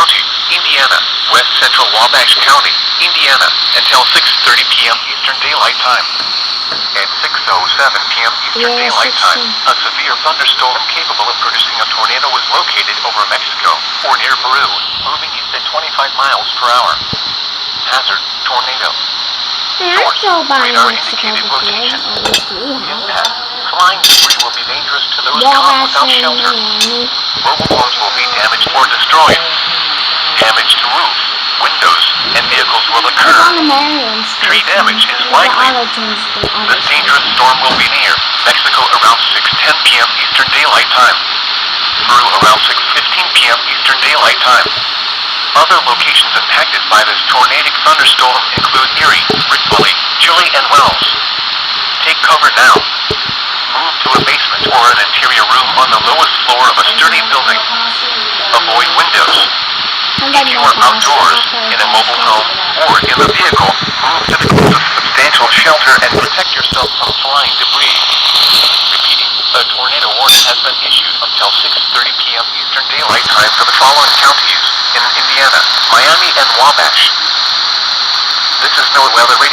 County, Indiana, West Central Wabash County, Indiana, until 6:30 p.m. Eastern Daylight Time. At 6:07 p.m. Eastern Daylight Time, a severe thunderstorm capable of producing a tornado was located over Mexico, or near Peru, moving east at 25 miles per hour. Hazard, tornado. Source, radar indicated rotation. Impact, flying debris will be dangerous to those caught without shelter. Mobile homes will be damaged or destroyed. Damage to roof, windows, and vehicles will occur. Tree damage is likely. This dangerous storm will be near Mexico around 6:10 p.m. Eastern Daylight Time. Peru around 6:15 p.m. Eastern Daylight Time. Other locations impacted by this tornadic thunderstorm include Erie, Ripley, Chile, and Wells. Take cover now. Move to a basement or an interior room on the lowest floor of a sturdy building. Avoid windows. If you are outdoors, in a mobile home, or in a vehicle, move to the closest substantial shelter and protect yourself from flying debris. Repeating, a tornado warning has been issued until 6:30 p.m. Eastern Daylight Time for the following counties in Indiana, Miami, and Wabash. This is NOAA Weather Radio.